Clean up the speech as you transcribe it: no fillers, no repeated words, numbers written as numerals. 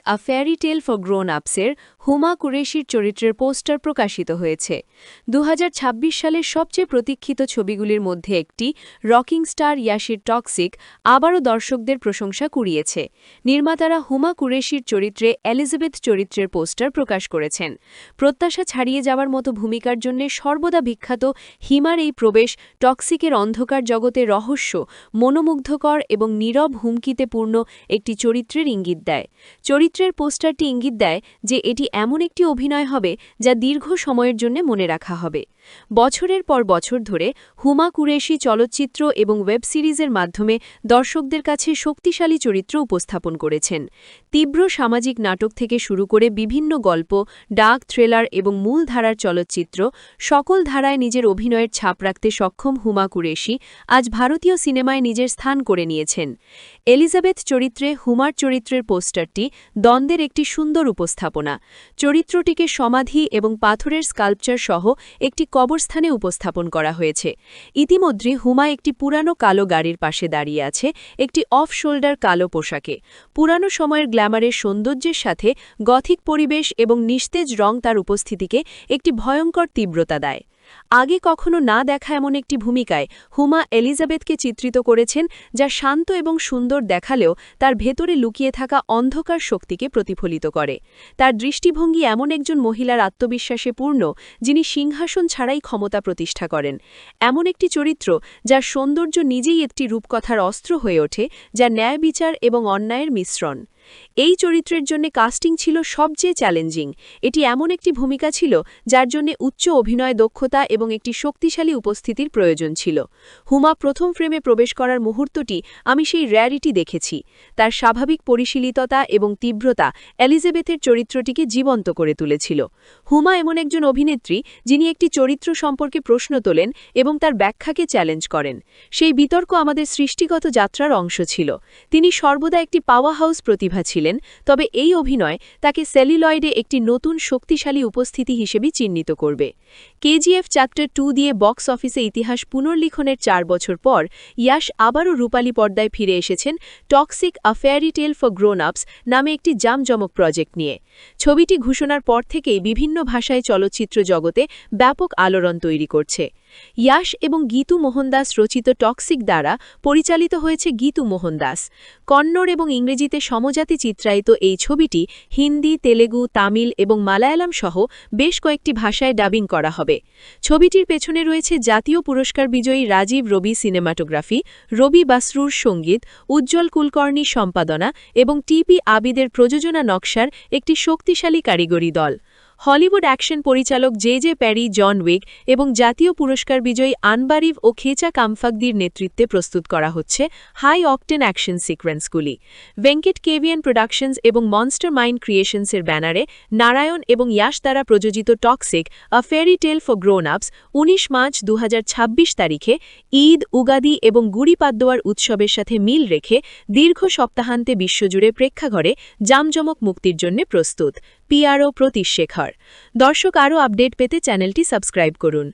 A fairy tale for grown আপসের হুমা কুরেশির চরিত্রের পোস্টার প্রকাশিত হয়েছে। 2026 সালের সবচেয়ে প্রতীক্ষিত ছবিগুলির মধ্যে একটি, রকিং স্টার ইয়াশির টক্সিক, আবারও দর্শকদের প্রশংসা কুড়িয়েছে। নির্মাতারা হুমা কুরেশির চরিত্রে এলিজাবেথ চরিত্রের পোস্টার প্রকাশ করেছেন। প্রত্যাশা ছাড়িয়ে যাওয়ার মতো ভূমিকার জন্য সর্বদা বিখ্যাত হিমার এই প্রবেশ টক্সিকের অন্ধকার জগতে রহস্য, মনোমুগ্ধকর এবং নীরব হুমকিতে পূর্ণ একটি চরিত্রের ইঙ্গিত দেয়। চরিত্রের পোস্টারটি ইঙ্গিত দেয় যে এটি এমন একটি অভিনয় হবে যা দীর্ঘ সময়ের জন্য মনে রাখা হবে। বছরের পর বছর ধরে হুমা কুরেশি চলচ্চিত্র এবং ওয়েব সিরিজের মাধ্যমে দর্শকদের কাছে শক্তিশালী চরিত্র উপস্থাপন করেছেন। তীব্র সামাজিক নাটক থেকে শুরু করে বিভিন্ন গল্প, ডার্ক থ্রিলার এবং মূল ধারার চলচ্চিত্র, সকল ধারায় নিজের অভিনয়ের ছাপ রাখতে সক্ষম হুমা কুরেশি আজ ভারতীয় সিনেমায় নিজের স্থান করে নিয়েছেন। এলিজাবেথ চরিত্রে হুমার চরিত্রের পোস্টারটি দ্বন্দ্বের একটি সুন্দর উপস্থাপনা। চরিত্রটিকে সমাধি এবং পাথরের স্কাল্পচার সহ একটি কবরস্থানে উপস্থাপন করা হয়েছে। ইতিমধ্যে হুমা একটি পুরানো কালো গাড়ির পাশে দাঁড়িয়ে আছে, একটি অফ শোল্ডার কালো পোশাকে। পুরানো সময়ের গ্ল্যামারের সৌন্দর্যের সাথে গথিক পরিবেশ এবং নিস্তেজ রং তার উপস্থিতিকে একটি ভয়ঙ্কর তীব্রতা দেয়। আগে কখনো না দেখা এমন একটি ভূমিকায় হুমা এলিজাবেথকে চিত্রিত করেছেন, যা শান্ত এবং সুন্দর দেখালেও তার ভেতরে লুকিয়ে থাকা অন্ধকার শক্তিকে প্রতিফলিত করে। তার দৃষ্টিভঙ্গি এমন একজন মহিলার আত্মবিশ্বাসে পূর্ণ, যিনি সিংহাসন ছাড়াই ক্ষমতা প্রতিষ্ঠা করেন। এমন একটি চরিত্র যার সৌন্দর্য নিজেই একটি রূপকথার অস্ত্র হয়ে ওঠে, যা ন্যায় বিচার এবং অন্যায়ের মিশ্রণ। এই চরিত্রের জন্য কাস্টিং ছিল সবচেয়ে চ্যালেঞ্জিং। এটি এমন একটি ভূমিকা ছিল যার জন্য উচ্চ অভিনয় দক্ষতা এবং একটি শক্তিশালী উপস্থিতির প্রয়োজন ছিল। হুমা প্রথম ফ্রেমে প্রবেশ করার মুহূর্তটি আমি সেই র্যারিটি দেখেছি। তার স্বাভাবিক পরিশীলিততা এবং তীব্রতা এলিজাবেথের চরিত্রটিকে জীবন্ত করে তুলেছিল। হুমা এমন একজন অভিনেত্রী যিনি একটি চরিত্র সম্পর্কে প্রশ্ন তোলেন এবং তার ব্যাখ্যাকে চ্যালেঞ্জ করেন। সেই বিতর্ক আমাদের সৃষ্টিগত যাত্রার অংশ ছিল। তিনি সর্বদা একটি পাওয়ারহাউস প্রতিভা ছিলেন, তবে এই অভিনয় তাকে সেলুলয়েডে একটি নতুন শক্তিশালী উপস্থিতি হিসেবে চিহ্নিত করবে। কেজিএফ চ্যাপ্টার 2 দিয়ে বক্স অফিসে ইতিহাস পুনর্লিখনের 4 বছর পর ইয়াশ আবারও রূপালী পর্দায় ফিরে এসেছেন toxic a fairy tale for grown আপস নামে একটি জাঁকজমক প্রজেক্ট নিয়ে। ছবিটি ঘোষণার পর থেকেই বিভিন্ন ভাষায় চলচ্চিত্র জগতে ব্যাপক আলোড়ন তৈরি করছে। ইয়াশ এবং গীতু মোহনদাস রচিত টক্সিক দ্বারা পরিচালিত হয়েছে গীতু মোহনদাস। কন্নড় এবং ইংরেজিতে সমজাতি চিত্রায়িত এই ছবিটি হিন্দি, তেলেগু, তামিল এবং মালায়ালাম সহ বেশ কয়েকটি ভাষায় ডাবিং করা হবে। ছবিটির পেছনে রয়েছে জাতীয় পুরস্কার বিজয়ী রাজীব রবি সিনেমাটোগ্রাফি, রবি বাসরুর সঙ্গীত, উজ্জ্বল কুলকর্ণী সম্পাদনা এবং টিপি আবিদের প্রযোজনা নকশার একটি শক্তিশালী কারিগরি দল। হলিউড অ্যাকশন পরিচালক জে প্যারি, জন উইক এবং জাতীয় পুরস্কার বিজয়ী আনবারিভ ও খেচা কামফাকদির নেতৃত্বে প্রস্তুত করা হচ্ছে হাই অকটেন অ্যাকশন সিকোয়েন্সগুলি। ভেঙ্কট কেভিএন প্রোডাকশনস এবং মনস্টার মাইন্ড ক্রিয়েশনসের ব্যানারে নারায়ণ এবং ইয়াশ দ্বারা প্রযোজিত Toxic a fairy tale for grown ups 19 March 2026 তারিখে ঈদ, উগাদি এবং গুড়ি পাদ্দোয়ার উৎসবের সাথে মিল রেখে দীর্ঘ সপ্তাহান্তে বিশ্বজুড়ে প্রেক্ষাঘরে জামজমক মুক্তির জন্য প্রস্তুত। পিআরও প্রতীশ শেখর। দর্শক, আরও আপডেট পেতে চ্যানেলটি সাবস্ক্রাইব করুন।